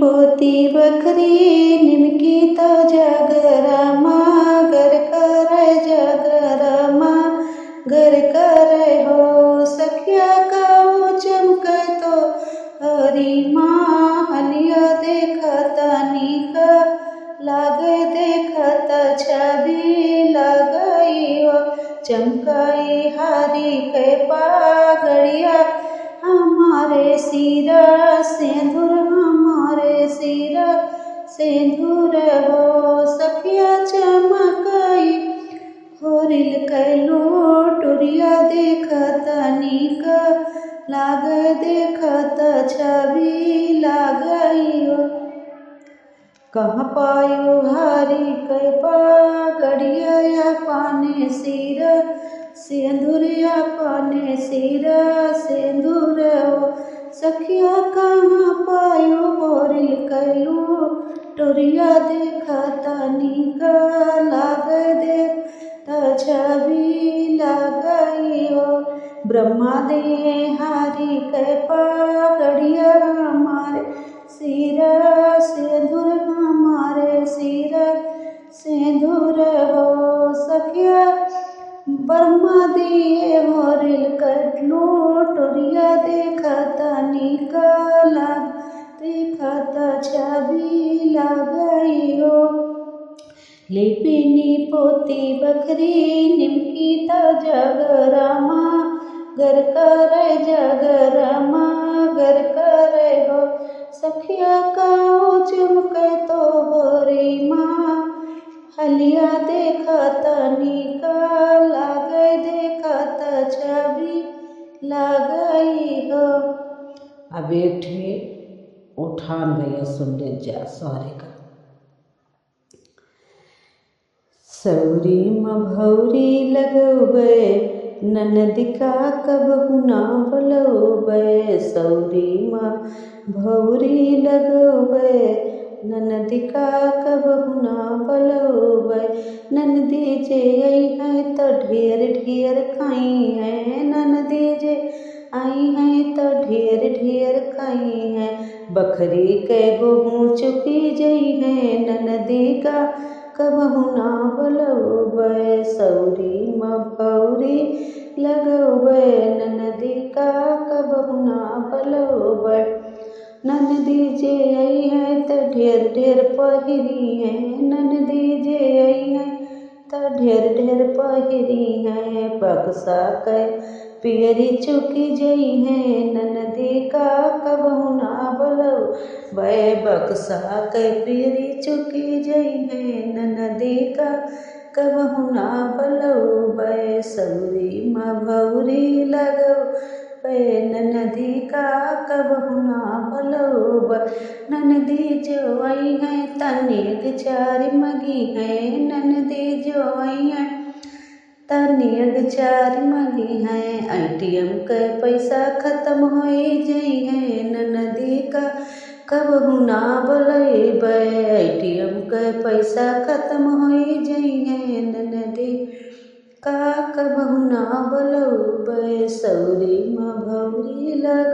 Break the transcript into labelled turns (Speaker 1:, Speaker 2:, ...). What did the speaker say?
Speaker 1: पोती बकरी निमकी तो जागरमा गर कर जागरमा गर कर हो सखिया काऊ चमक तो हरी माँ हलिया देखत निक लागे देखत छवि लगई हो चमकाई हारी के पागड़िया हमारे सिरा सिंदूर हमारे सिरा सिंदूर हो सखिया चमकाई होरिल कैलो टुरिया देखत निक लाग देखत छवि लागई हो कहाँ पायो हारी के पागड़िया पाने सिर सिंदूरिया पाने सिर सिंदूर हो सखिया कहाँ पायो होरिल कैलो टोरिया देखत निक लाग देख छवि लागई हो ब्रह्मा दे हारी के पागड़िया हमारे सिर सिंदूर हमारे सिर सिंदूर हो सखिया ब्रह्मा दिए होरिल कटलो टोरिया देखत निकला देखत छवि लागई हो लिपिनी पोती बकरी निमकी तो जगरमा गर कर जगरमा गर कर हो सखिया काऊ चमक तो होरी माँ हलिया देखत निक लागे देखत छवि लागई हो। अब एक ठे उठान भैया सुन ले जा सौरे का सौरी मभौरी लगौबे ननदिका कबहु ना बोलौबे सौरी मभौरी लगौबे ननदिका कबहु ना बोलौबे ननदी जे आई है तो ढेर ढेर खाई है ननदी जे आई है तो ढेर ढेर खाई है बकरी के गोहूँ चुकी जई है ननदी का कबहु ना बोलौबे सौरी मभौरी लगौबे ननदी का कबहु ना बोलौबे ननदी जे आई है तो ढेर ढेर पहिरी है ननदी जे आई है तो ढेर ढेर पहिरी है बक्सा के पियरी चुकी जई है ननदी का कबहु ना बोलौबे बक्सा के पियरी चुकी जई है ननदी का कबहु ना बोलौबे सौरी मभौरी लगौबे ननदी का कबहु ना बोलौबे ननदी जो आई है तनिक चार मगी है ननदी जो आई है तनिक चार मगी है ATM के पैसा खत्म हो जई है ननदी का कबहु ना बोलैबे ATM के पैसा खत्म हो जई है ननदी का कबहु ना बोलौबे सौरी मभौरी लग